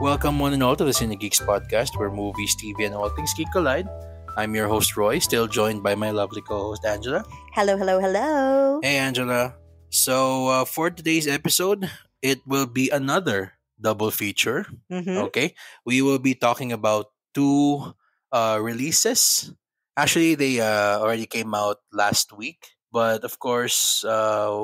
Welcome one and all to the Cine Geeks podcast, where movies, TV, and all things geek collide. I'm your host Roy, still joined by my lovely co-host Angela. Hello, hello, hello. Hey Angela. So for today's episode, it will be another double feature. Mm-hmm. Okay, we will be talking about two releases. Actually, they already came out last week, but of course,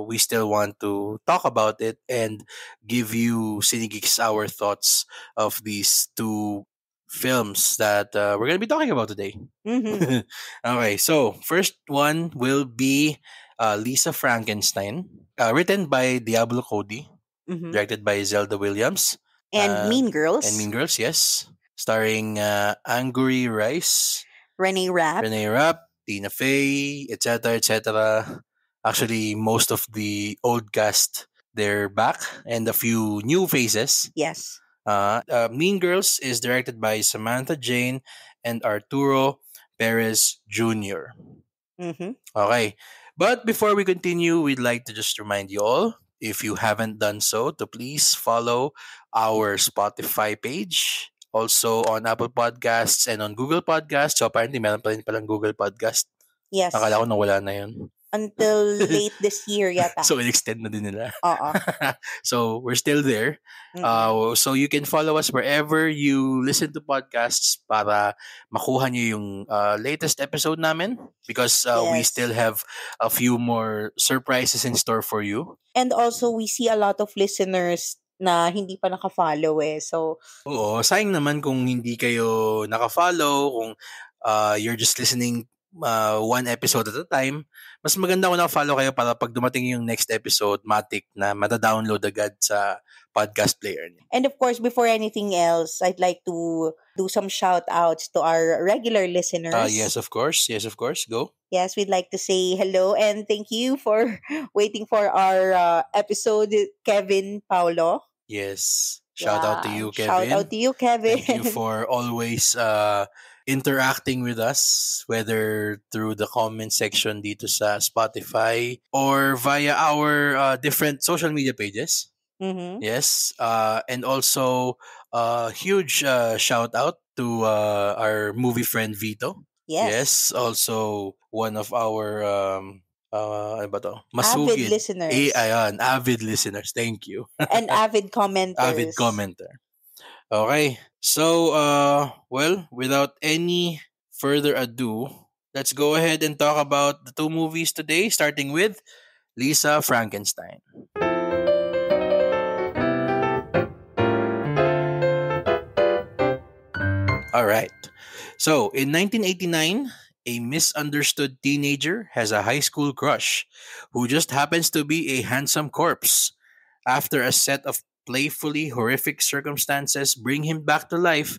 we still want to talk about it and give you CineGeeks our thoughts of these two films that we're going to be talking about today. Mm-hmm. Okay, so first one will be Lisa Frankenstein, written by Diablo Cody, Mm-hmm. directed by Zelda Williams, And Mean Girls. and Mean Girls, yes, starring Angourie Rice, Renee Rapp. Renee Rapp, Tina Fey, etc., etc. Actually, most of the old cast they're back, and a few new faces. Yes. Mean Girls is directed by Samantha Jane and Arturo Perez Jr. Mm-hmm. Okay. But before we continue, we'd like to just remind you all, if you haven't done so, to please follow our Spotify page. Also on Apple Podcasts and on Google Podcasts. So apparently meron pa rin palang Google Podcast. Yes. Akala ko nawala na yun. Until late this year yata. So in-extend na din nila. Oo. So we're still there. So you can follow us wherever you listen to podcasts para makuha niyo yung latest episode namin, because we Yes. still have a few more surprises in store for you. And also, we see a lot of listeners na hindi pa naka-follow eh. So, Oo, sayang naman kung hindi kayo naka-follow, kung you're just listening one episode at a time. Mas maganda kung naka-follow kayo para pag dumating yung next episode, matik na mata-download agad sa podcast player niyo. and of course, before anything else, I'd like to do some shout-outs to our regular listeners. Yes, of course. Go. Yes, we'd like to say hello and thank you for waiting for our episode, Kevin Paulo. Yes. Shout out to you, Kevin. Shout out to you, Kevin. Thank you for always interacting with us, whether through the comment section dito sa Spotify or via our different social media pages. Mm-hmm. Yes. And also huge shout out to our movie friend Vito. Yes. Also one of our ano ba to? Avid listeners. Avid listeners. Thank you. And avid commenters. Avid commenter. Okay. So, well, without any further ado, let's go ahead and talk about the two movies today, starting with Lisa Frankenstein. All right. So, in 1989, a misunderstood teenager has a high school crush who just happens to be a handsome corpse. After a set of playfully horrific circumstances bring him back to life,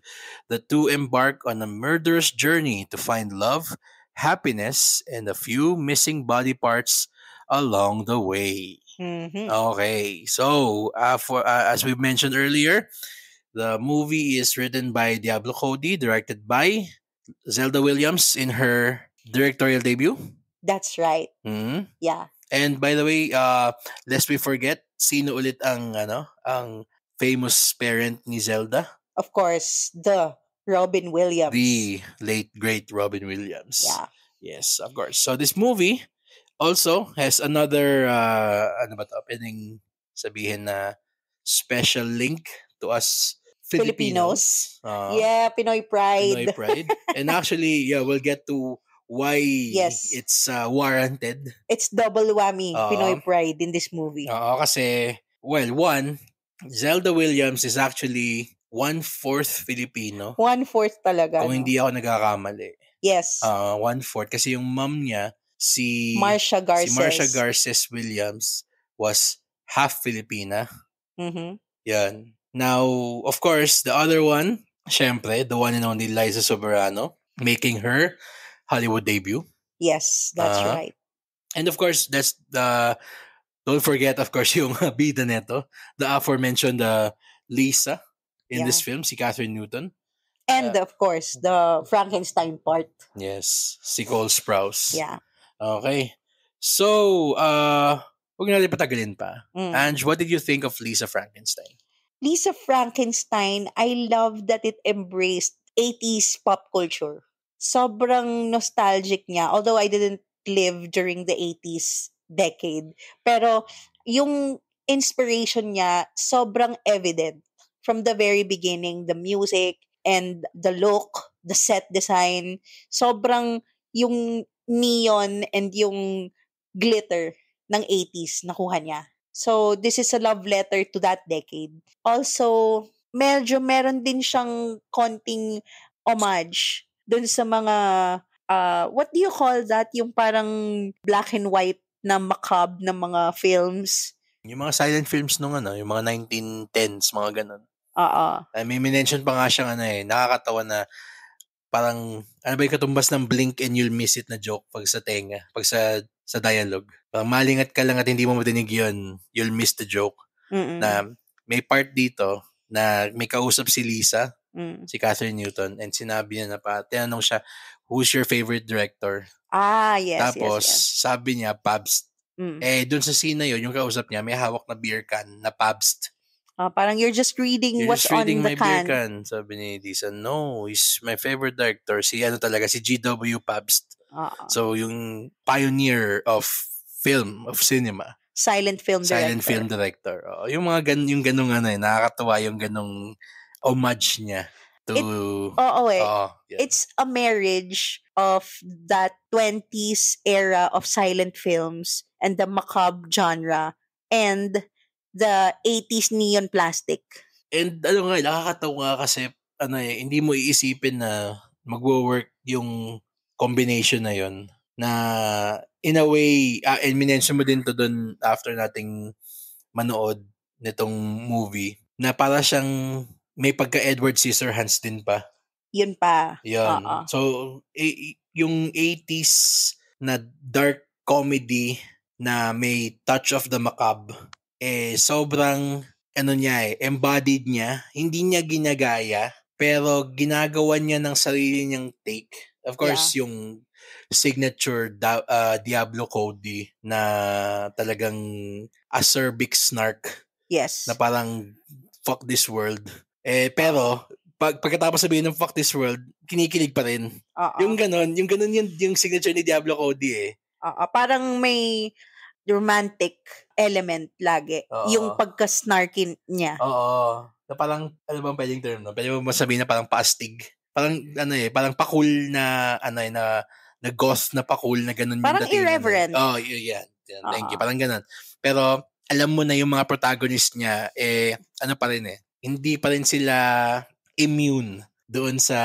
the two embark on a murderous journey to find love, happiness, and a few missing body parts along the way. Mm-hmm. Okay, so as we mentioned earlier, the movie is written by Diablo Cody, directed by Zelda Williams in her directorial debut. That's right. Mhm. Yeah. And by the way, lest we forget, sino ulit ang famous parent ni Zelda? Of course, the Robin Williams. The late great Robin Williams. Yeah. Yes, of course. So this movie also has another pwedeng sabihin na special link to us Filipinos. Yeah, Pinoy pride. Pinoy pride. And actually, yeah, we'll get to why Yes. it's warranted. It's double whammy, Pinoy pride in this movie. Kasi, well, one, Zelda Williams is actually 1/4 Filipino. 1/4 talaga. Kung hindi ako nagkakamali. Yes. 1/4. Kasi yung mom niya, si Marcia Garces Williams, was half Filipina. Mm-hmm. Yan. Now, of course, the other one, syempre, the one and only Liza Soberano, making her Hollywood debut. Yes, that's right. And of course, that's don't forget, of course, yung bida neto, the aforementioned Lisa in this film, si Catherine Newton. And of course, the Frankenstein part. Yes, si Cole Sprouse. Yeah. Okay. So, huwag natin patagalin pa. Ange, what did you think of Lisa Frankenstein? Lisa Frankenstein, I love that it embraced 80s pop culture. Sobrang nostalgic niya. Although I didn't live during the 80s decade. Pero yung inspiration niya, sobrang evident. From the very beginning, the music and the look, the set design, sobrang yung neon and yung glitter ng 80s nakuha niya. So, this is a love letter to that decade. Also, medyo meron din siyang konting homage dun sa mga, what do you call that? Yung parang black and white na macabre na mga films. Yung mga silent films nung yung mga 1910s, mga ganun. Oo. May mention pa nga siyang nakakatawa na parang, ano ba yung katumbas ng blink and you'll miss it na joke pag sa tenga, pag sa dialogue. Parang malingat ka lang at hindi mo madinig yun, you'll miss the joke. Mm-mm. Na may part dito na may kausap si Lisa, Mm. si Catherine Newton, and sinabi niya na tinanong siya, who's your favorite director? Yes, Tapos, yes. sabi niya, Pabst. Mm. Dun sa scene na yun, yung kausap niya, may hawak na beer can na Pabst. Parang you're just reading You're what's just reading on the my beer can. can. Sabi ni Lisa, no, he's my favorite director. Si G.W. Pabst. So, yung pioneer of film, of cinema. Silent film director. Yung mga yung ganung nakakatawa yung ganung homage niya to... yeah. It's a marriage of that 20s era of silent films and the macabre genre and the 80s neon plastic. And nakakatawa kasi hindi mo iisipin na magwo-work yung combination na yon na in a way, and minention mo din to dun after nating manood nitong movie, na para siyang may pagka-Edward Scissorhands din pa. Yun pa. Yun. So, yung 80s na dark comedy na may touch of the macabre, sobrang embodied niya. Hindi niya ginagaya, pero ginagawa niya ng sarili niyang take. Of course, yung signature Diablo Cody na talagang acerbic snark. Yes. Na parang, fuck this world. Pero, pagkatapos sabihin ng fuck this world, kinikilig pa rin. Yung ganon yung signature ni Diablo Cody Parang may romantic element lagi. Yung pagka-snarky niya. Oo. Na parang, ano bang pwedeng term, no? Pwede mo masabihin na parang paastig. Parang, parang pakul na, na goth na pakul na ganun parang yung dating. Parang irreverent. Yeah. Thank you. Parang ganun. Pero, alam mo na yung mga protagonist niya, ano pa rin hindi pa rin sila immune doon sa,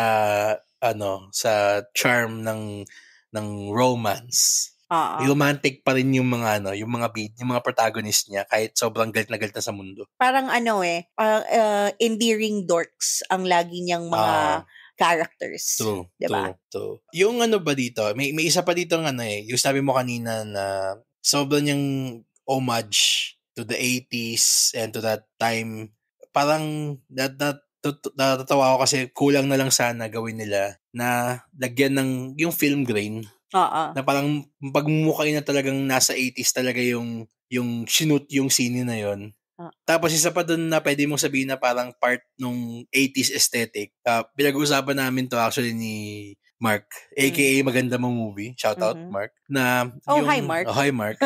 sa charm ng romance. Romantic pa rin yung mga yung mga protagonist niya kahit sobrang galit na galit na sa mundo. Parang endearing dorks ang lagi niyang mga characters. True. Diba? True. Yung ba dito, may isa pa dito yung sabi mo kanina na sobrang yung homage to the 80s and to that time. Parang natatawa ako kasi kulang na lang sana gawin nila na lagyan ng yung film grain. Na parang pagmumukha na talagang nasa 80s talaga yung shoot yung scene na yon. Tapos isa pa dun na pwede mong sabihin na parang part nung 80s aesthetic. Pinag-uusapan namin to actually ni Mark, aka Maganda Mong Movie. Shout out, Mark. Na hi Mark. Hi Mark.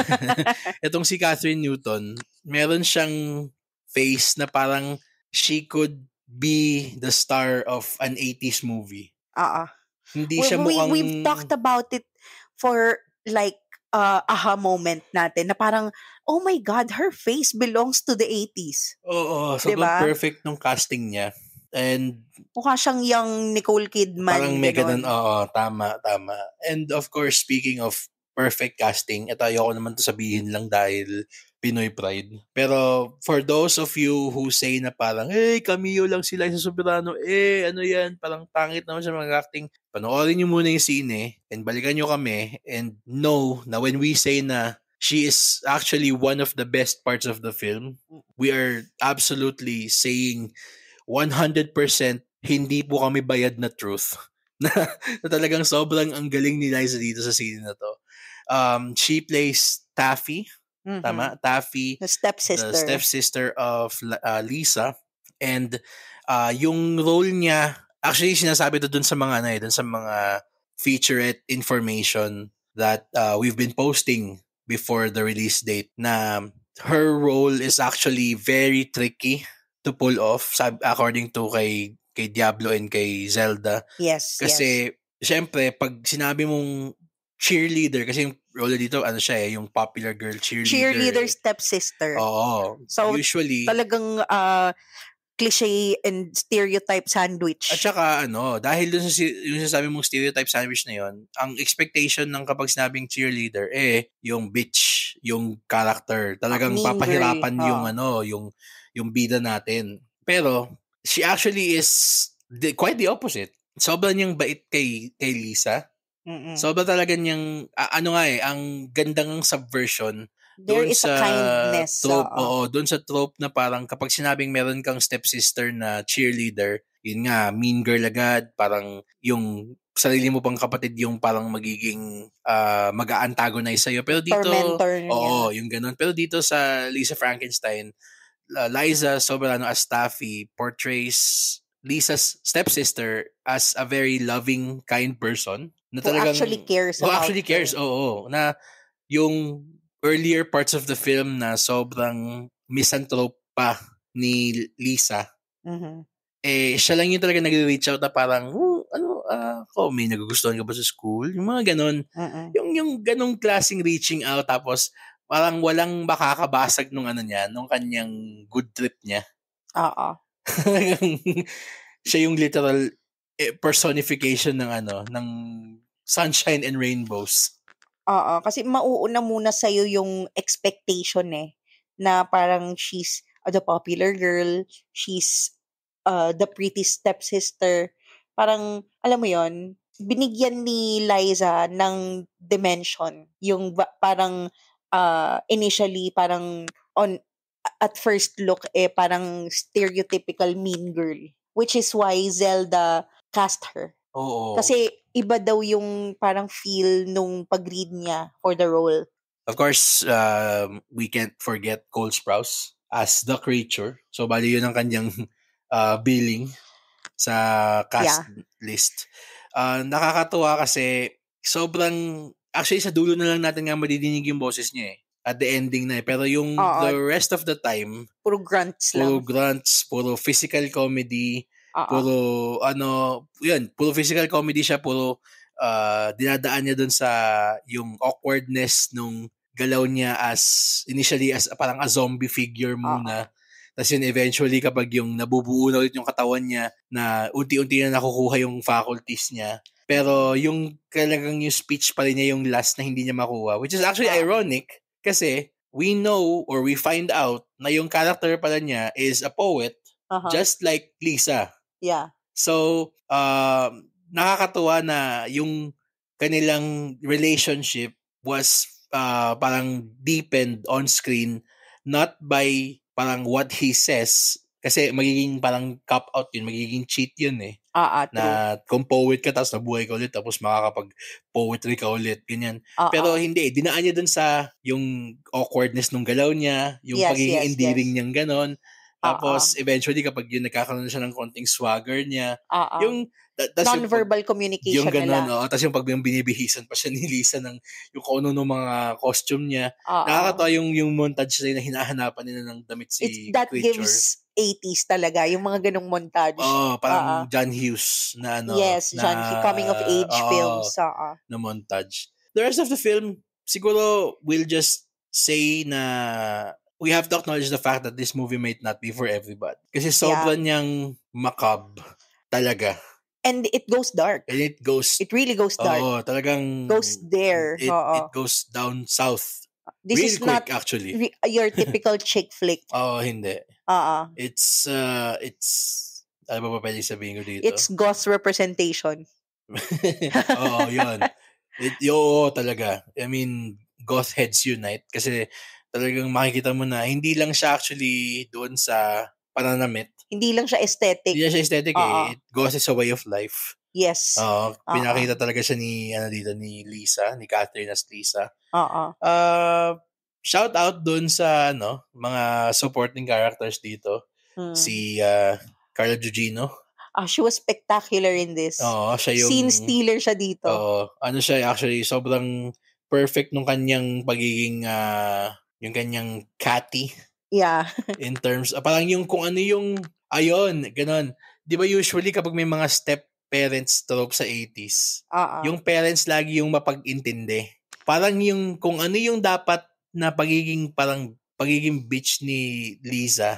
Itong si Catherine Newton, meron siyang face na parang she could be the star of an 80s movie. Hindi siya mukhang... We've talked about it for like aha moment natin na parang, oh my God, her face belongs to the 80s. Oo, sobrang perfect nung casting niya. And mukha siyang young Nicole Kidman. Parang may ganun, tama. And of course, speaking of perfect casting, ito ayoko naman to sabihin lang dahil Pinoy pride. Pero for those of you who say na parang, cameo lang sila sa Soberano, ano yan, parang pangit naman sa mga acting, panoorin nyo muna yung scene and balikan nyo kami and know na when we say na she is actually one of the best parts of the film, we are absolutely saying 100% hindi po kami bayad na truth. na talagang sobrang ang galing ni Liza dito sa scene na to. She plays Taffy. Tama? Taffy. The stepsister. The stepsister of Lisa. And yung role niya, actually sinasabi to dun sa mga dun sa mga featurette information that we've been posting before the release date, na her role is actually very tricky to pull off, according to kay Diablo and kay Zelda. Yes, yes. Kasi syempre pag sinabi mong cheerleader, kasi yung role dito ano siya yung popular girl cheerleader. Stepsister. Oo. So, usually talagang cliche and stereotype sandwich. At saka dahil dun sa yung sabi mong stereotype sandwich na yon, ang expectation ng kapag sinabing cheerleader yung bitch, yung character. Talagang Mean papahirapan girl. yung bida natin. Pero she actually is quite the opposite. Sobrang niyang bait kay Lisa. Sobra talaga niyang ang gandang subversion There is a kindness. trope, doon sa trope na parang kapag sinabing meron kang stepsister na cheerleader, yun nga, mean girl agad, parang yung sarili mo pang kapatid yung parang magiging mag-a-antagonize sa'yo. Pero dito, tormentor niya. yung ganun. Pero dito sa Lisa Frankenstein, Liza Soberano as Taffy portrays Lisa's stepsister as a very loving, kind person na talagang actually cares who about actually cares. her. Oo, na yung earlier parts of the film na sobrang misanthrope pa ni Lisa, siya lang yung talaga nag-reach out na parang, may nagugustuhan ka ba sa school? Yung mga ganon. Yung ganong klaseng reaching out, tapos parang walang makakabasag nung nung kanyang good trip niya. Siya yung literal personification ng sunshine and rainbows. Kasi mauuna muna sa'yo yung expectation na parang she's the popular girl, she's the pretty stepsister. Parang, alam mo yon, binigyan ni Liza ng dimension. Yung parang initially, parang at first look, parang stereotypical mean girl. Which is why Zelda cast her. Oo. Kasi iba daw yung parang feel nung pag-read niya for the role. Of course, we can't forget Cole Sprouse as the creature. So, bali yun ang kanyang billing sa cast list. Nakakatuwa kasi sobrang, actually sa dulo na lang natin nga madidinig yung boses niya at the ending na pero yung the rest of the time, puro grunts puro lang. grunts, puro physical comedy, puro puro physical comedy siya, puro dinadaan niya dun sa yung awkwardness nung galaw niya initially as parang a zombie figure muna. Tapos yun eventually kapag yung nabubuo na ulit yung katawan niya na unti-unti na nakukuha yung faculties niya. Pero yung talagang yung speech pa rin niya yung last na hindi niya makuha, which is actually ironic kasi we know or we find out na yung character pala niya is a poet, just like Lisa. Yeah. So, nakakatuwa na yung kanilang relationship was parang deepened on screen, not by parang what he says, kasi magiging parang cop out yun, magiging cheat yun na kung poet ka tapos nabuhay ka ulit tapos makakapag-poetry ka ulit, ganyan. Pero hindi, dinaan niya dun sa yung awkwardness nung galaw niya, yung pagiging endearing niyang ganon. Tapos eventually kapag yun nagkakaroon siya ng konting swagger niya, yung non-verbal communication yung ganon, nila. tapos yung pag binibihisan pa siya ni Lisa ng yung kung ano ng mga costume niya. Nakakatawa yung montage na hinahanapan nila ng damit si that Creature. Gives 80s talaga, yung mga ganong montage. Parang John Hughes na Yes, John Hughes, coming of age films. Na montage. The rest of the film, siguro we'll just say na we have to acknowledge the fact that this movie might not be for everybody. Kasi sobrang niyang macabre talaga. And it goes dark. And it really goes dark. Talagang goes there. It goes down south. This really is quick, not actually. Your typical chick flick. Hindi. It's ano ba pwede sabihin ko dito? It's goth representation. Yun. Talaga. I mean, goth heads unite kasi talagang makikita mo na hindi lang siya actually doon sa pananamit. Hindi lang siya aesthetic. Hindi siya aesthetic Goth is a way of life. Yes. Pinakita talaga siya ni Lisa, ni Catherine as Lisa. Shout out doon sa mga supporting characters dito. Mm. Si Carla Gugino. She was spectacular in this. Oo, siya yung... Scene stealer siya dito. Oo. Ano siya, actually, sobrang perfect nung kanyang pagiging, yung kanyang catty. Yeah. In terms, parang yung kung ano yung, ayun, ganon. Di ba usually kapag may mga step parents trope sa 80s, yung parents lagi yung mapag-intindi. Parang yung, kung ano yung dapat na pagiging bitch ni Liza,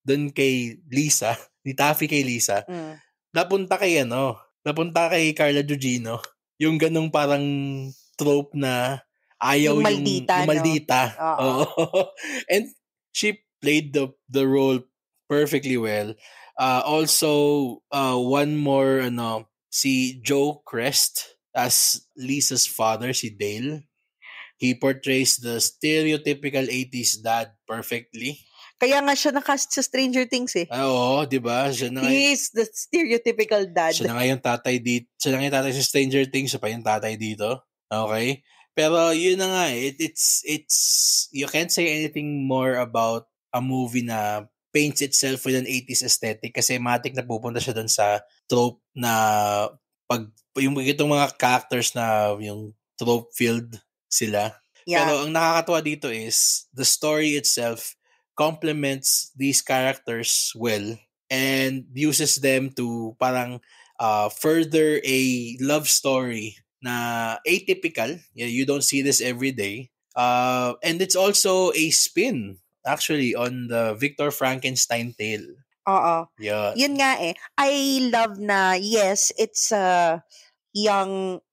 doon kay Lisa, ni Taffy kay Lisa, napunta kay Carla Gugino, yung ganong parang trope na ayaw Yung maldita, yung maldita. no? Oo. And she played the role perfectly well. Also, one more, si Joe Crest as Lisa's father, si Dale. He portrays the stereotypical 80s dad perfectly. Kaya nga siya nakast sa Stranger Things eh. Oo, di ba? He is the stereotypical dad. Siya na nga yung tatay dito. Siya na nga yung tatay sa Stranger Things. Siya pa yung tatay dito. Okay? Pero yun na nga eh. It's, you can't say anything more about a movie na paints itself with an 80s aesthetic kasi matik na pupunta siya dun sa trope na yung itong mga characters na yung trope filled sila. Yeah. Pero ang nakakatuwa dito is the story itself complements these characters well and uses them to parang further a love story na atypical. Yeah, you don't see this every day. And it's also a spin actually on the Victor Frankenstein tale. Oo. Yeah. Yun nga eh. I love na, yes, it's a young,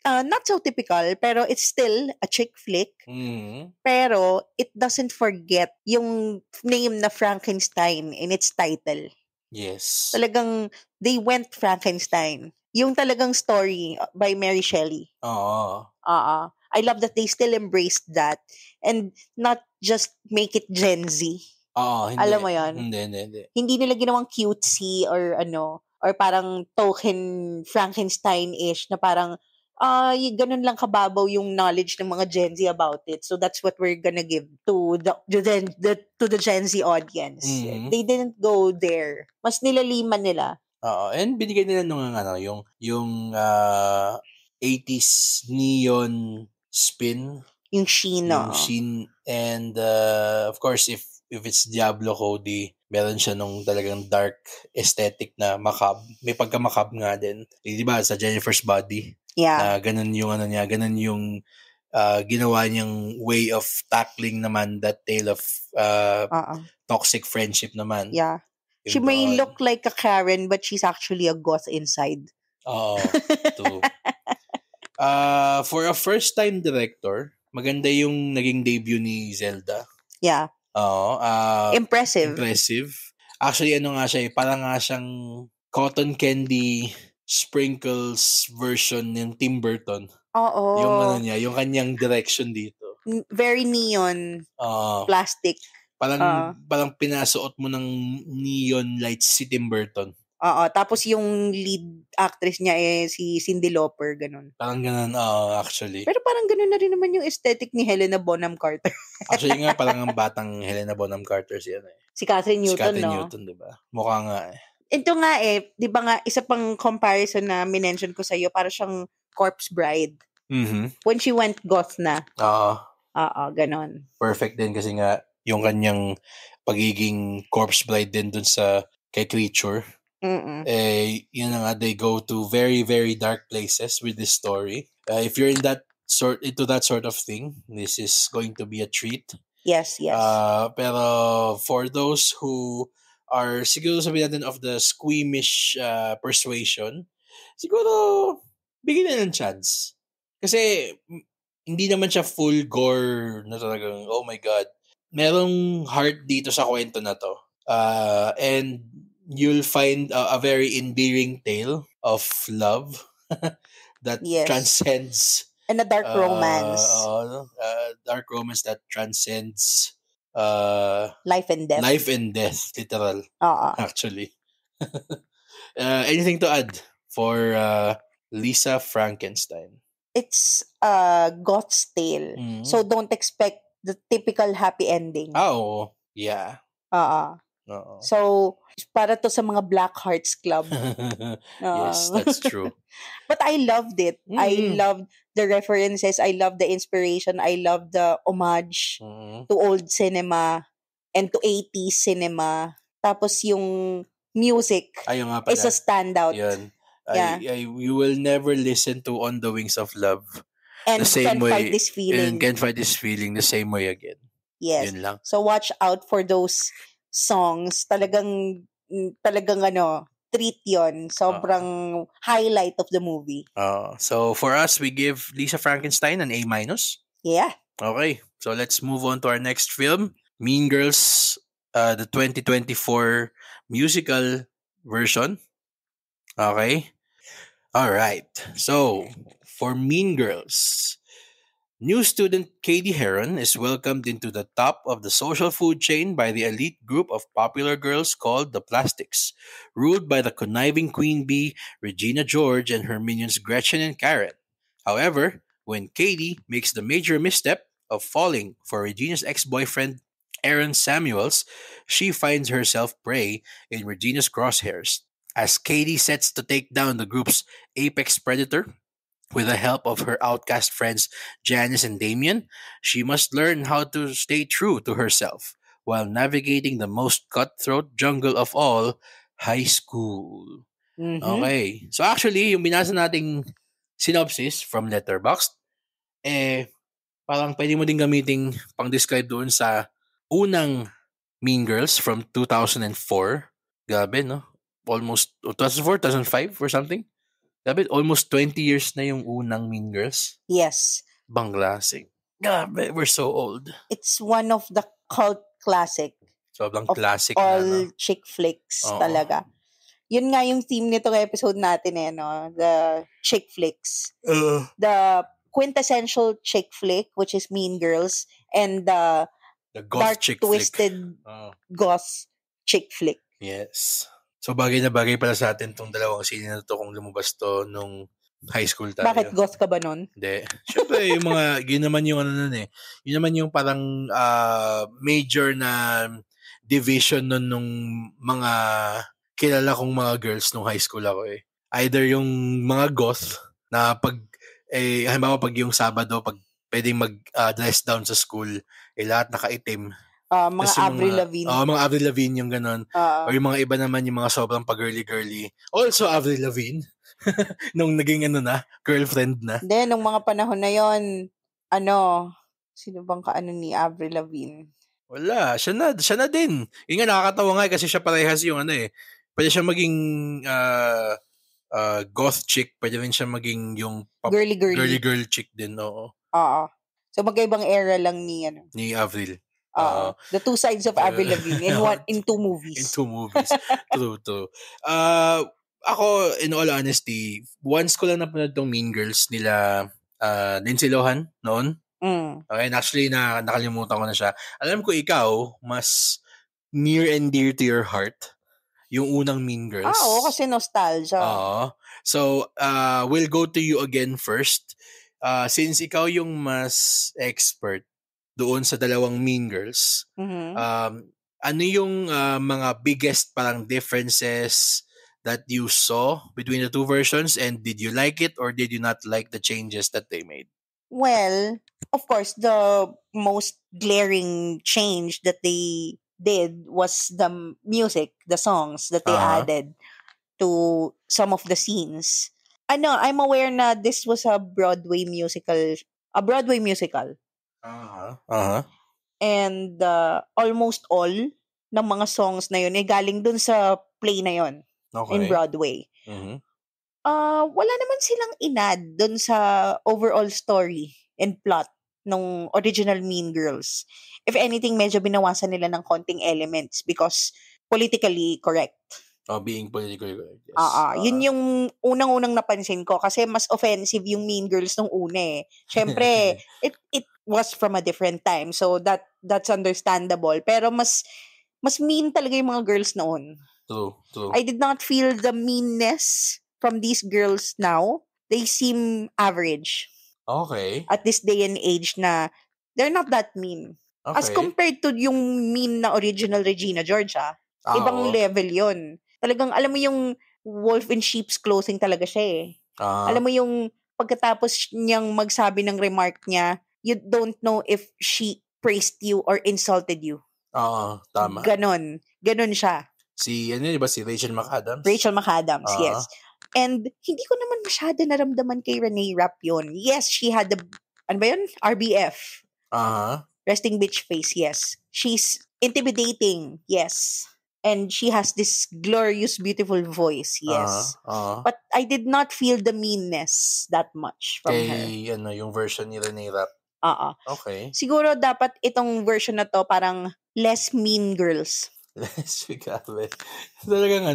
not so typical, pero it's still a chick flick. Mm-hmm. Pero it doesn't forget yung name na Frankenstein in its title. Yes. Talagang they went Frankenstein. Yung talagang story by Mary Shelley. Oo. I love that they still embraced that and not just make it Gen Z. Oo, hindi. Alam mo yun? Hindi. Hindi nila ginawang cutesy or or parang token Frankenstein-ish na parang ganun lang kababaw yung knowledge ng mga Gen Z about it. So that's what we're gonna give to the Gen Z audience. Mm-hmm. They didn't go there. Mas nilaliman nila. Oo, and binigay nila nung yung 80s neon spin. Yung sheen. Yung sheen and of course if it's Diablo Cody, meron siya nung talagang dark aesthetic na macabre. May pagka-macabre nga din. Di ba sa Jennifer's Body? Yeah. Na ganun yung ganun yung ginawa niyang way of tackling naman that tale of toxic friendship naman. Yeah. She may look like a Karen but she's actually a goth inside. Oo. True. For a first-time director, maganda yung naging debut ni Zelda. Yeah. Oo. Impressive. Actually, nga siya parang nga siyang cotton candy sprinkles version ng Tim Burton. Oo. Yung yung kanyang direction dito. Very neon. Plastic. Parang pinasuot mo ng neon lights si Tim Burton. Tapos yung lead actress niya si Cyndi Lauper, ganun. Parang ganun, actually. Pero parang ganun na rin naman yung aesthetic ni Helena Bonham Carter. Actually nga, parang ang batang Helena Bonham Carter siya. Si Catherine Newton, Si Catherine Newton, diba? Mukha nga eh. Ito nga di ba nga, isa pang comparison na minention ko sa'yo, para siyang Corpse Bride. Mm-hmm. When she went goth na. Ganon. Perfect din kasi nga, yung kanyang pagiging Corpse Bride din dun sa kay Creature. Yun na nga, they go to very, very dark places with this story. If you're into that sort of thing, this is going to be a treat. Yes. Pero for those who are siguro sabihin natin of the squeamish persuasion, siguro bigyan na ng chance. Kasi hindi naman siya full gore na talagang, oh my God. Merong heart dito sa kwento na to. And you'll find a very endearing tale of love that transcends and a dark romance. Dark romance that transcends life and death. Literal. Actually. Anything to add for Lisa Frankenstein? It's Goth's tale. So don't expect the typical happy ending. Oh, yeah. Oo. So, para to sa mga Black Hearts Club. Yes, Ah. that's true. But I loved it. I Mm. loved the references. I loved the inspiration. I loved the homage Mm. to old cinema and to 80s cinema. Tapos yung music Ayun nga is a pala. standout. Yun. Yeah. You will never listen to On the Wings of Love the And same Can't Fight way This and Feeling. Can't Fight This Feeling the same way again. Yes. Yun lang. So watch out for those songs. Talagang treat yon. Sobrang highlight of the movie. So for us, we give Lisa Frankenstein an A-. Yeah. Okay, so let's move on to our next film, Mean Girls, the 2024 musical version. Okay. All right. So, for Mean Girls, new student Katie Heron is welcomed into the top of the social food chain by the elite group of popular girls called the Plastics, ruled by the conniving queen bee Regina George and her minions Gretchen and Karen. However, when Katie makes the major misstep of falling for Regina's ex-boyfriend Aaron Samuels, she finds herself prey in Regina's crosshairs. As Katie sets to take down the group's apex predator, with the help of her outcast friends Janice and Damien, she must learn how to stay true to herself while navigating the most cutthroat jungle of all, high school. Mm-hmm. Okay. So actually, yung binasa nating synopsis from Letterboxd, parang pwede mo din gamiting pang-describe doon sa unang Mean Girls from 2004. Grabe, no? Almost 2004, 2005 or something. Grabe, almost 20 years na yung unang Mean Girls. Yes. Banglasing. Grabe, we're so old. It's one of the cult classic Sobrang of classic all na, no? chick flicks Oo. talaga. Yun nga yung theme nitong episode natin no? The chick flicks. The quintessential chick flick, which is Mean Girls, and the goth dark chick twisted flick. goth chick flick. Yes. So bagay na bagay pala sa atin tong dalawang sine na to kung lumabas to nung high school tayo. Bakit goth ka ba nun? Hindi. Siyempre, yung mga, yun naman yung ano nun eh. Yun naman yung parang major na division nun nung mga kilala kong mga girls nung high school ako eh. Either yung mga goth na pag, halimbawa pag yung Sabado, pag pwedeng mag-dress down sa school, lahat nakaitim. Mga Avril Lavigne. Mga Avril Lavigne yung ganun. Or yung mga iba naman, yung mga sobrang pag-girly-girly. Also Avril Lavigne. Nung naging girlfriend na. Then, nung mga panahon na yon, sino bang kaano ni Avril Lavigne? Wala, siya na din. Yung nga nakakatawa nga kasi siya parehas yung pwede siya maging goth chick, pwede rin siya maging yung girly girl chick din, oo. Oo. So magkaibang era lang ni Avril. The two sides of Avril Lavigne in two movies. In two movies. True. Ako, in all honesty, once ko lang napanood tong Mean Girls nila Lindsay Lohan noon. Okay, and actually nakalimutan ko na siya. Alam ko ikaw, mas near and dear to your heart yung unang Mean Girls. Oo, kasi nostalgia. So, we'll go to you again first. Since ikaw yung mas expert doon sa dalawang Mean Girls, ano yung mga biggest parang differences that you saw between the two versions, and did you like it or did you not like the changes that they made? Well, of course, the most glaring change that they did was the music, the songs that they added to some of the scenes. I'm aware na this was a Broadway musical. And almost all ng mga songs na yun galing dun sa play na yun in Broadway. Wala naman silang inad dun sa overall story and plot ng original Mean Girls. If anything, medyo binawasan nila ng konting elements because politically correct. Being politically correct, yes. Yun yung unang-unang napansin ko kasi mas offensive yung Mean Girls nung una eh. Siyempre, it was from a different time, so that's understandable. Pero mas mean talaga yung mga girls noon. True. I did not feel the meanness from these girls now. They seem average. Okay. At this day and age na they're not that mean. Okay. As compared to yung mean na original Regina George. Ibang Oo. level yon. Talagang alam mo yung wolf in sheep's clothing talaga siya eh. Alam mo yung pagkatapos niyang magsabi ng remark niya, you don't know if she praised you or insulted you. Oo, tama. Ganon. Ganon siya. Si, ano yun, ba? Si Rachel McAdams? Rachel McAdams, yes. And hindi ko naman masyado naramdaman kay Renee Rapp yun. Yes, she had the, ano ba yun? RBF. Resting bitch face, yes. She's intimidating, yes. And she has this glorious, beautiful voice, yes. But I did not feel the meanness that much from her. Kay, ano, yung version ni Renee Rapp. Okay. Siguro dapat itong version na to parang less mean girls. Grabe. Talagang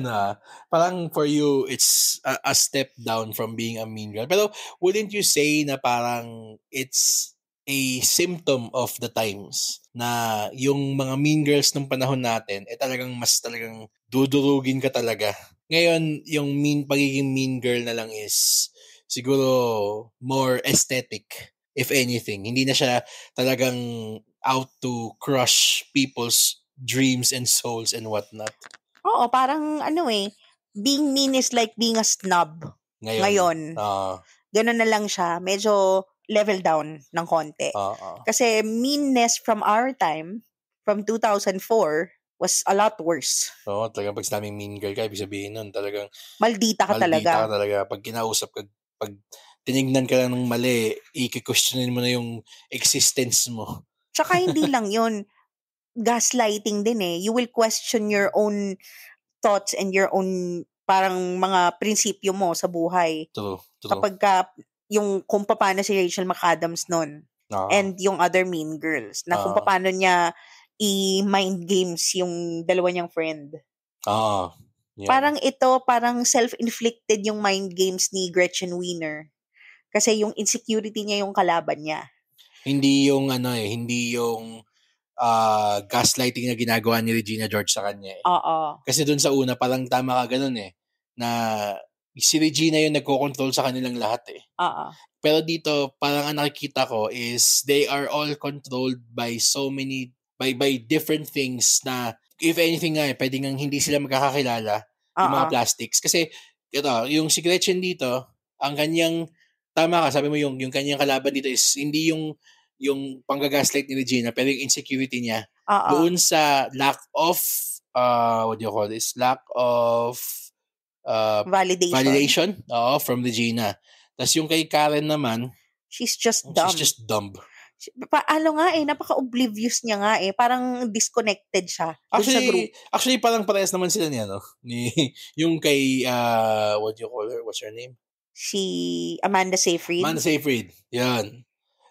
parang for you, it's a step down from being a mean girl. Pero wouldn't you say na parang it's a symptom of the times na yung mga mean girls ng panahon natin, talagang mas talagang dudurugin ka talaga. Ngayon, yung pagiging mean girl na lang is siguro more aesthetic, if anything. Hindi na siya talagang out to crush people's dreams and souls and whatnot. Oo, parang being mean is like being a snob. Ngayon. Ganun na lang siya. Medyo level down ng konti. Kasi meanness from our time, from 2004, was a lot worse. Oo, talagang pag sinabing mean girl ka, ibig sabihin nun, talagang maldita ka talaga. Pag kinausap ka, pag tinignan ka lang ng mali, i-questionin mo na yung existence mo. Tsaka hindi lang yun. Gaslighting din eh. You will question your own thoughts and your own parang mga prinsipyo mo sa buhay. True. Kapag yung kung paano si Rachel McAdams nun and yung other mean girls na kung paano niya i-mind games yung dalawa niyang friend. Yeah. Parang self-inflicted yung mind games ni Gretchen Wiener. Kasi yung insecurity niya yung kalaban niya. Hindi yung hindi yung gaslighting na ginagawa ni Regina George sa kanya. Kasi dun sa una, parang tama ka ganun na si Regina yung nagko-control sa kanilang lahat Pero dito, parang ang nakikita ko is they are all controlled by so many, by different things na if anything pwede nga hindi sila magkakakilala yung mga plastics. Kasi yung si Gretchen dito, ang kanyang, tama ka, sabi mo yung kanyang kalaban dito is hindi yung panggagaslight ni Regina, pero yung insecurity niya doon sa lack of what do you call this? Lack of validation from Regina. Tapos yung kay Karen naman, she's just dumb. Napaka-oblivious niya nga parang disconnected siya sa group. Actually, parang parehas naman sila ni yung kay, what do you call her? What's her name? Si Amanda Seyfried. Yan.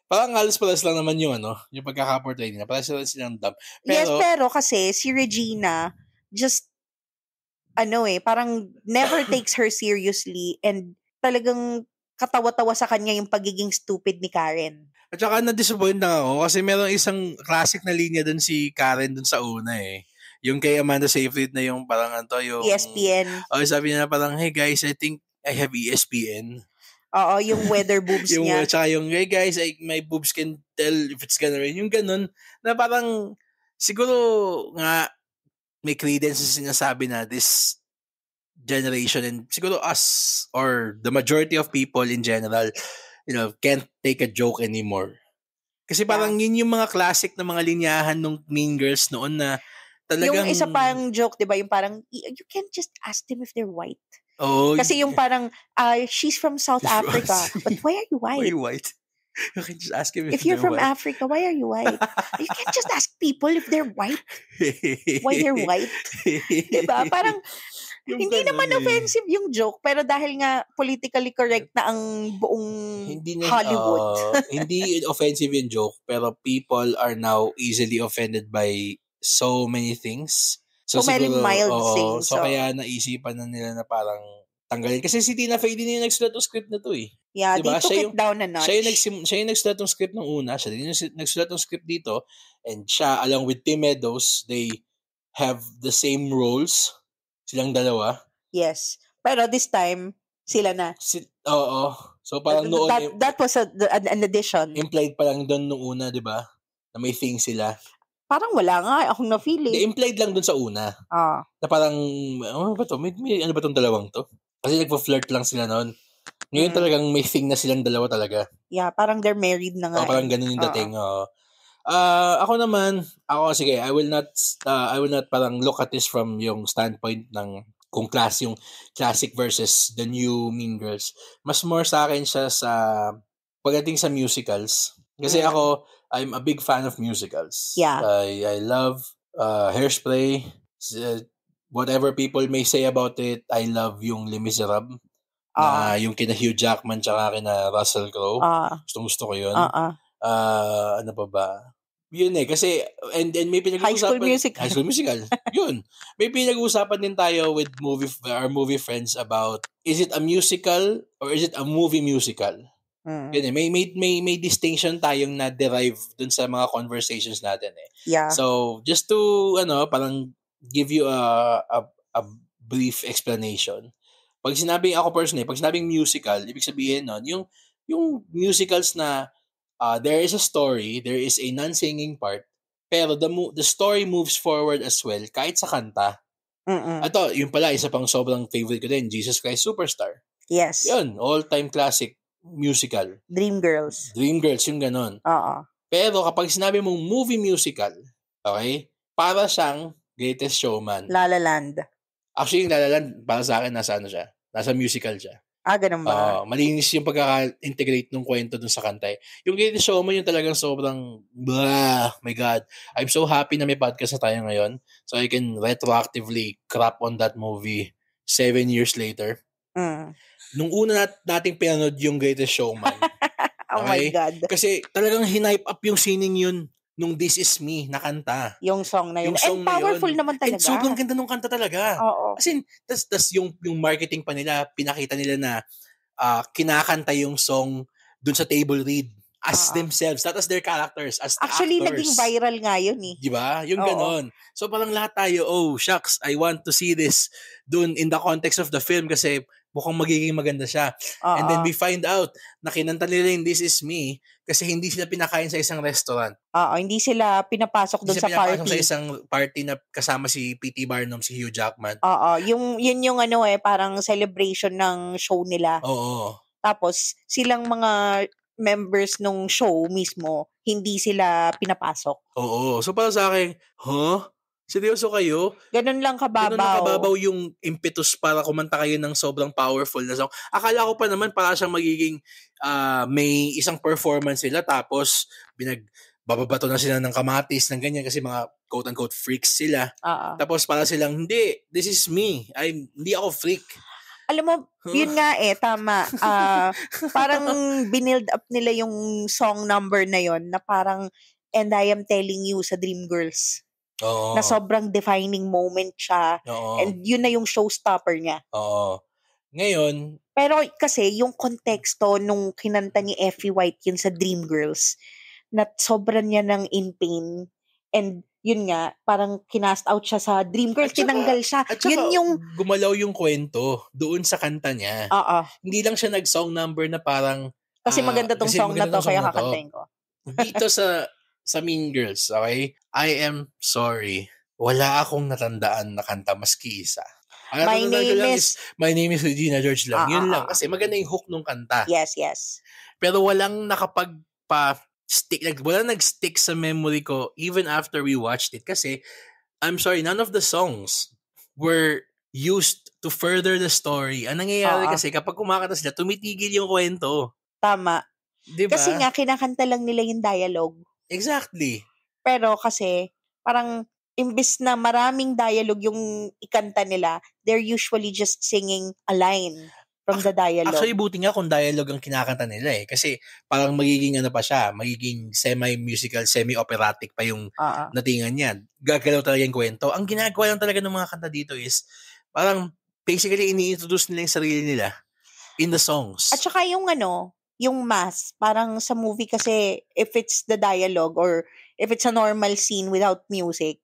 Parang halos lang naman yung yung pagkaka-portray nila. Parang silang dumb. Pero kasi si Regina just parang never takes her seriously and talagang katawa-tawa sa kanya yung pagiging stupid ni Karen. At saka na-disappoint na ako kasi meron isang classic na linya dun si Karen dun sa una Yung kay Amanda Seyfried na yung parang yung ESPN. Sabi niya na parang, hey guys, I think I have ESPN. Yung weather boobs niya. Tsaka yung, hey guys, my boobs can tell if it's gonna rain. Yung ganun, na parang, siguro nga, may credence na sinasabi na this generation and siguro us, or the majority of people in general, can't take a joke anymore. Kasi parang yun yung mga classic na mga linyahan ng Mean Girls noon na talagang... Yung isa pang joke, di ba? Yung parang, you can't just ask them if they're white. Kasi yung parang, she's from South Africa. But why are you white? Why are you white? You can just ask him if you're from white. Africa, why are you white? You can't just ask people if they're white. Why they're white. Diba? Parang, hindi naman offensive yung joke, pero dahil nga politically correct na ang buong Hollywood. Hindi offensive yung joke, pero people are now easily offended by so many things. So many mild things. So kaya naisipan na nila na parang tanggalin. Kasi si Tina Fey din yung nagsulat ng script na to Yeah, diba? They took it down a notch. Siya yung nagsulat ng script ng una. Siya din yung nagsulat ng script dito. And siya, along with Tim Meadows, they have the same roles. Silang dalawa. Yes. Pero this time, sila na. So parang noon... That was an addition. Implied pa lang doon nung una, di ba? Na may thing sila. Parang wala nga akong na-feel Hindi, eh. implied lang dun sa una. Na parang, ano ba to? May ano ba tong dalawang to? Kasi nagpo-flirt lang sila noon. Ngayon talagang may thing na silang dalawa talaga. Yeah, parang they're married na nga. Parang ganun yung dating. Ako naman, sige, I will not parang look at this from yung standpoint ng kung yung classic versus the new Mean Girls. Mas more sa akin siya sa pagdating sa musicals. Kasi ako, I'm a big fan of musicals. Yeah. I love Hairspray. Whatever people may say about it, I love yung Les Miserables. Na yung kina Hugh Jackman tsaka kina Russell Crowe. Gusto ko yun. Ano pa ba? Yun kasi, and may pinag-uusapan. High School Musical. Yun. May pinag-uusapan din tayo with our movie friends about, is it a musical or is it a movie musical? Yun may distinction tayong na-derive dun sa mga conversations natin eh. Yeah. So, just to, parang give you a brief explanation. Pag sinabing musical, ibig sabihin nun, yung musicals na there is a story, there is a non-singing part, pero the story moves forward as well kahit sa kanta. Ito, yung pala, isa pang sobrang favorite ko din, Jesus Christ Superstar. Yes. Yun, all-time classic musical. Dreamgirls, yung ganon. Pero kapag sinabi mong movie musical, okay, para siyang Greatest Showman. La La Land. Actually, yung La La Land, para sa akin, nasa musical siya. Ganun ba? Malinis yung pagkaka-integrate ng kwento dun sa kanta. Yung Greatest Showman yung talagang sobrang, my God. I'm so happy na may podcast na tayo ngayon. So I can retroactively crap on that movie 7 years later. Nung una nating pinanood yung Greatest Showman. Oh my God. Kasi talagang hinipe up yung sining yun nung This Is Me na kanta. Yung song na yun. And powerful naman talaga. And sobrang ganda nung kanta talaga. Oo. As in, tas yung marketing pa nila, pinakita nila na kinakanta yung song dun sa table read as themselves, not as their characters, as actually, actors. Naging viral nga yun eh. Diba? Yung ganon. So parang lahat tayo, shucks, I want to see this dun in the context of the film kasi mukhang magiging maganda siya. And then we find out na kinanta nila yung This Is Me kasi hindi sila pinakain sa isang restaurant. Hindi sila pinapasok doon sa party. Hindi sila pinapasok sa isang party na kasama si P.T. Barnum, si Hugh Jackman. Yun yung parang celebration ng show nila. Tapos silang mga members nung show mismo, hindi sila pinapasok. So para sa akin, seryoso kayo? Ganun lang kababaw yung impetus para kumanta kayo ng sobrang powerful na song. Akala ko pa naman para siyang magiging may isang performance sila tapos bababato na sila ng kamatis ng ganyan kasi mga quote-unquote freaks sila. Tapos para silang, hindi, this is me. Hindi ako freak. Alam mo, yun nga tama. Parang binild up nila yung song number na yon na parang, and I am telling you sa Dreamgirls. Na sobrang defining moment siya. And yun na yung showstopper niya. Ngayon, pero kasi yung konteksto nung kinanta ni Effie White yun sa Dreamgirls, na sobrang niya ng in pain. And yun nga, parang kinast out siya sa Dreamgirls, tinanggal siya. Yun yung gumalaw yung kwento doon sa kanta niya. Hindi lang siya nag-song number na parang kasi maganda tong song na to, kaya kakantahin ko. Dito sa Mean Girls, okay? I am sorry. Wala akong natandaan na kanta maski isa. My name is Regina George lang. Yun lang. Kasi maganda yung hook nung kanta. Yes. Pero walang walang nag-stick sa memory ko even after we watched it. Kasi, I'm sorry, none of the songs were used to further the story. Ang nangyayari kasi kapag kumakanta sila, tumitigil yung kwento. Tama. Diba? Kasi nga, kinakanta lang nila yung dialogue. Exactly. Pero kasi, parang, imbis na maraming dialogue yung ikanta nila, they're usually just singing a line from the dialogue. Actually, buti nga kung dialogue ang kinakanta nila Kasi parang magiging magiging semi-musical, semi-operatic pa yung natingan niya. Gagalaw talaga yung kwento. Ang ginagawa lang talaga ng mga kanta dito is, parang basically ini-introduce nila yung sarili nila in the songs. At saka yung yung mass, parang sa movie kasi, if it's the dialogue or if it's a normal scene without music,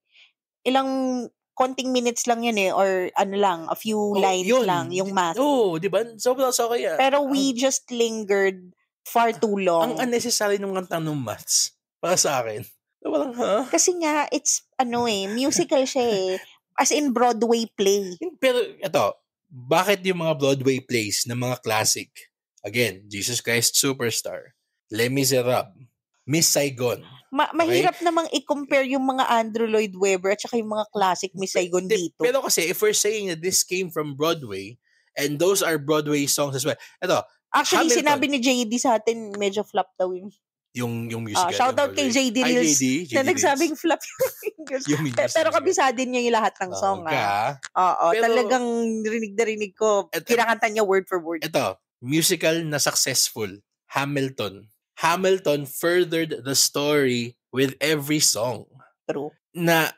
ilang konting minutes lang yun or a few lines lang yung math. Di ba? Sobrang kaya. Pero we just lingered far too long. Ang unnecessary nung kantang ng maths para sa akin. Parang, ha? Kasi nga, it's, musical siya eh. As in Broadway play. Pero, bakit yung mga Broadway plays ng mga classic? Again, Jesus Christ Superstar, Les Miserables, Miss Saigon. Mahirap namang i-compare yung mga Andrew Lloyd Webber at saka yung mga classic Miss Saigon dito. Pero kasi, if we're saying that this came from Broadway, and those are Broadway songs as well. Actually, Hamilton, sinabi ni JD sa atin, medyo flop daw yung musical. Shout out kay JD Reels na nagsabing flop yung Mingers. Pero kabisado niya yung lahat ng song. Oo, talagang rinig na rinig ko. Kinakanta niya word for word. Ito, musical na successful. Hamilton. Hamilton furthered the story with every song. True. Na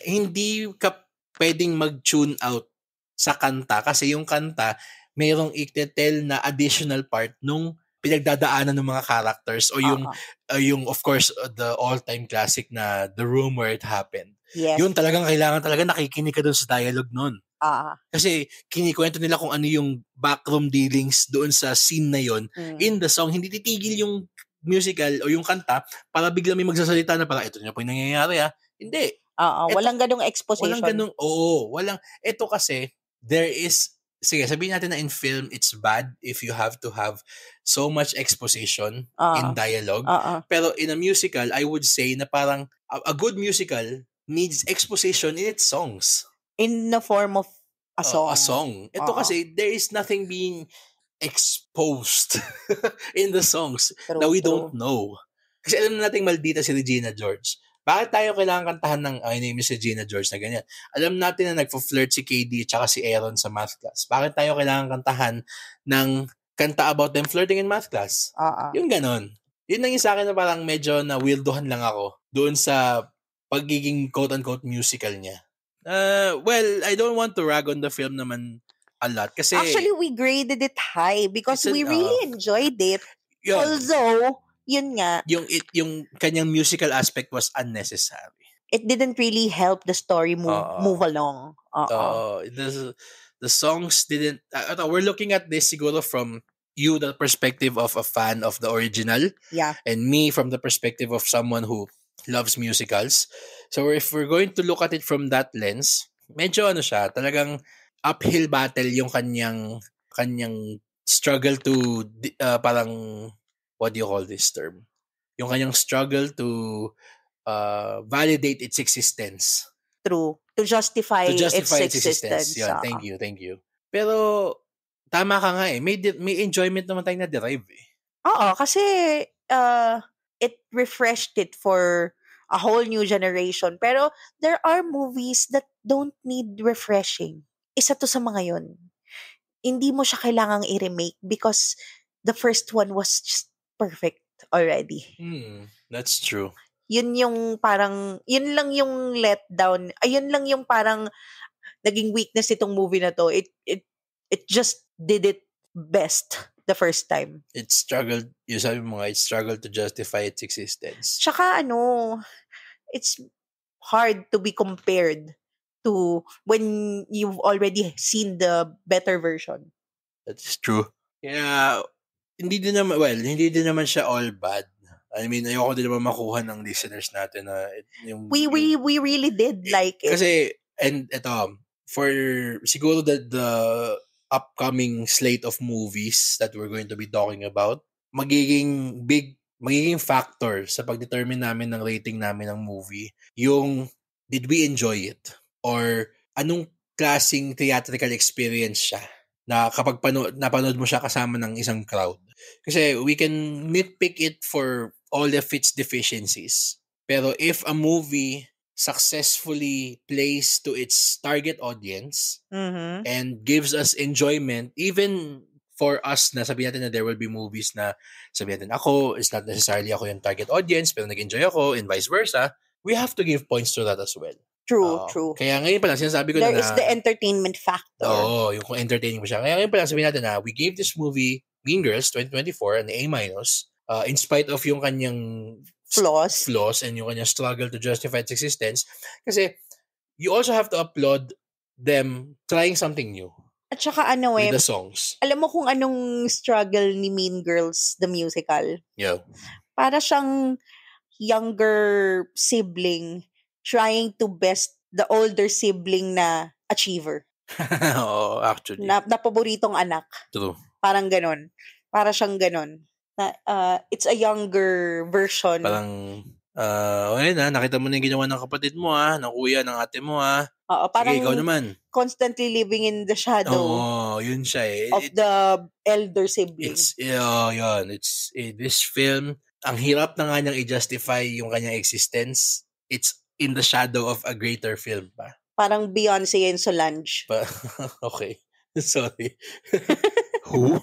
hindi ka pwedeng mag-tune out sa kanta kasi yung kanta mayroong itetel na additional part nung pinagdadaanan ng mga characters o yung of course the all-time classic na The Room Where It Happened. Yes. Yun talagang kailangan nakikinig ka doon sa dialogue nun. Kasi kinikwento nila kung ano yung backroom dealings doon sa scene na yon in the song. Hindi titigil yung musical o yung kanta para bigla may magsasalita na parang ito na po yung nangyayari Hindi. Walang ganung exposition. Ito kasi there is, sige, sabihin natin na in film, it's bad if you have to have so much exposition in dialogue. Pero in a musical, I would say na parang a good musical needs exposition in its songs. In the form of a song. A song. Ito kasi, there is nothing being exposed in the songs that we don't know. Kasi alam nating maldita si Regina George. Bakit tayo kailangan kantahan ng I name is Regina George na ganyan? Alam natin na nagpo-flirt si KD at si Aaron sa math class. Bakit tayo kailangan kantahan ng kanta about them flirting in math class? Yung ganon. Yun lang yung sa akin na parang medyo na weirdohan lang ako doon sa pagiging quote-unquote musical niya. Well, I don't want to rag on the film naman a lot. Kasi actually, we graded it high because we really enjoyed it. Yun. Although, yun nga. Yung kanyang musical aspect was unnecessary. It didn't really help the story move along. The songs didn't. We're looking at this siguro from you, the perspective of a fan of the original. Yeah. And me from the perspective of someone who loves musicals. So if we're going to look at it from that lens, medyo siya, talagang uphill battle yung kanyang struggle to parang, what do you call this term? Yung kanyang struggle to validate its existence. True. To justify its existence. Yeah, thank you. Pero tama ka nga may enjoyment naman tayo na derive Oo, kasi it refreshed it for a whole new generation. Pero there are movies that don't need refreshing. Isa to sa mga yun. Hindi mo siya kailangang i-remake because the first one was just perfect already. That's true. Yun lang yung letdown. Ayun lang yung parang naging weakness itong movie na to. It just did it best the first time. It struggled to justify its existence. Tsaka it's hard to be compared to when you've already seen the better version. That's true. Kaya hindi din naman siya all bad. I mean, ayoko din naman makuha ng listeners natin na we really did like it. Kasi and ito for siguro the upcoming slate of movies that we're going to be talking about, magiging factor sa pag-determine namin ng rating namin ng movie yung did we enjoy it or anong klaseng theatrical experience siya na kapag napanood mo siya kasama ng isang crowd. Kasi we can nitpick it for all of its deficiencies. Pero if a movie successfully plays to its target audience and gives us enjoyment, even for us na sabihin natin na there will be movies na sabihin natin ako, it's not necessarily ako yung target audience pero nag-enjoy ako and vice versa, we have to give points to that as well. True. Kaya ngayon pa lang sinasabi ko there is the entertainment factor. Yung kung entertaining mo siya. Kaya ngayon pa lang sabihin natin na we gave this movie Mean Girls 2024 an A- in spite of yung kanyang flaws and yung kanyang struggle to justify its existence. Kasi you also have to applaud them trying something new. At saka with the songs. Alam mo kung anong struggle ni Mean Girls the musical? Yeah. Para siyang younger sibling trying to best the older sibling na achiever. Oo, actually. Na paboritong anak. True. Parang ganon. Para siyang ganon. Na, it's a younger version. Parang, nakita mo na yung ginawa ng kapatid mo ng kuya, ng ate mo Oo, parang sige, ikaw naman. Constantly living in the shadow Oo, yun siya of the elder sibling. Yun. It's, this film, ang hirap na nga niyang i-justify yung kanyang existence. It's in the shadow of a greater film pa. Parang Beyonce and Solange. Okay. Sorry. Who?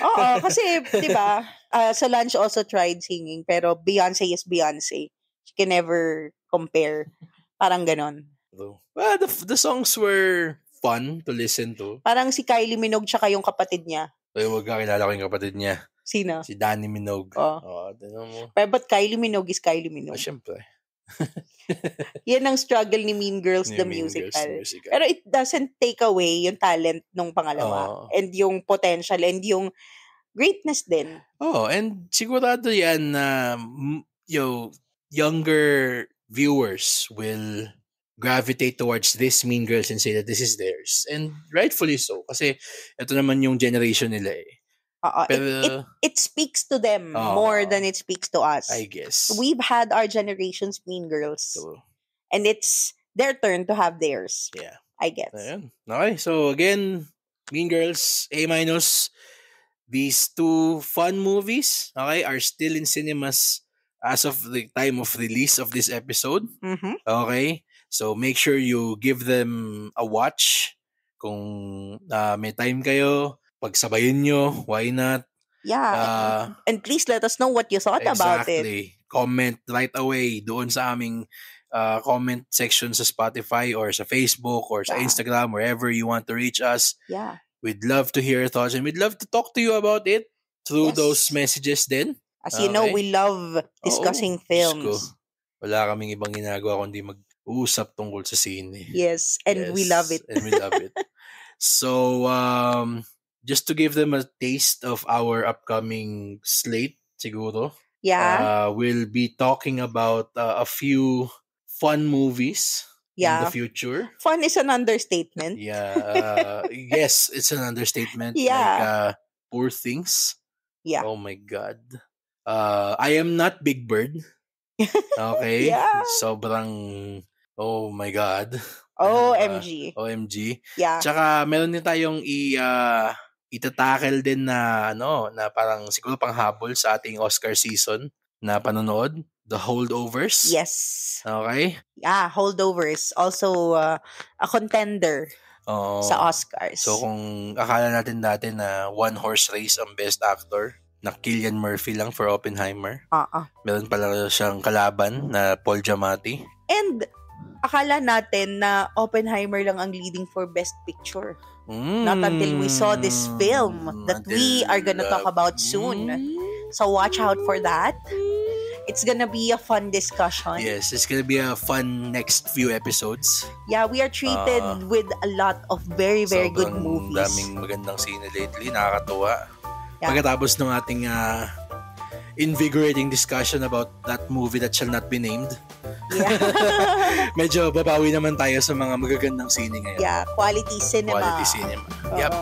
Oo, kasi, di ba, Solange also tried singing, pero Beyonce is Beyonce. She can never compare. Parang ganon. Well, the songs were fun to listen to. Parang si Kylie Minogue tsaka yung kapatid niya. Wag kakilala ko yung kapatid niya. Sino? Si Danny Minogue. Tignan mo. But Kylie Minogue is Kylie Minogue. Siyempre. Yan ang struggle ni Mean Girls, the musical. Pero it doesn't take away yung talent nung pangalawa. And yung potential and yung greatness din. And sigurado yan na younger viewers will gravitate towards this Mean Girls and say that this is theirs. And rightfully so. Kasi ito naman yung generation nila Pero, it speaks to them more than it speaks to us. I guess. We've had our generation's Mean Girls. And it's their turn to have theirs. Yeah. I guess. Ayan. Okay, so again, Mean Girls, A-. These two fun movies, are still in cinemas as of the time of release of this episode. Mm-hmm. Okay? So make sure you give them a watch. Kung may time kayo, pagsabayin nyo, why not? Yeah. And please let us know what you thought about it. Exactly. Comment right away doon sa aming comment section sa Spotify or sa Facebook or sa Instagram, wherever you want to reach us. Yeah. We'd love to hear your thoughts and we'd love to talk to you about it through those messages din. As you know, we love discussing films. Wala kaming ibang ginagawa kundi mag-usap tungkol sa sine. Yes, and we love it. And we love it. So, just to give them a taste of our upcoming slate, siguro. Yeah. We'll be talking about a few fun movies in the future. Fun is an understatement. Yeah. Yes, it's an understatement. Yeah. Like Poor Things. Yeah. Oh my God. I am not Big Bird. Okay? Yeah. Sobrang, oh my God. OMG. OMG. Yeah. Tsaka meron din tayong itatackle din na parang siguro panghabol sa ating Oscar season na panonood, The Holdovers. Yes. Okay? Yeah, Holdovers also a contender sa Oscars. So kung akala natin dati na one horse race ang best actor, na Cillian Murphy lang for Oppenheimer. Meron pala siyang kalaban na Paul Giamatti. And akala natin na Oppenheimer lang ang leading for Best Picture. Not until we saw this film that we are gonna talk about soon. So watch out for that. It's gonna be a fun discussion. Yes, it's gonna be a fun next few episodes. Yeah, we are treated with a lot of very, very good movies. Daming magandang sine lately, nakakatuwa. Yeah. Pagkatapos ng ating invigorating discussion about that movie that shall not be named. Yeah. Medyo babawi naman tayo sa mga magagandang sine ngayon. Yeah, quality cinema. Quality cinema. Yep.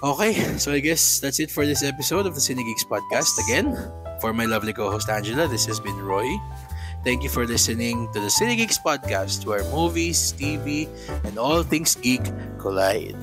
Okay, so I guess that's it for this episode of the Cine Geeks podcast. Again, for my lovely co-host Angela, this has been Roy. Thank you for listening to the Cine Geeks podcast, where movies, TV, and all things geek collide.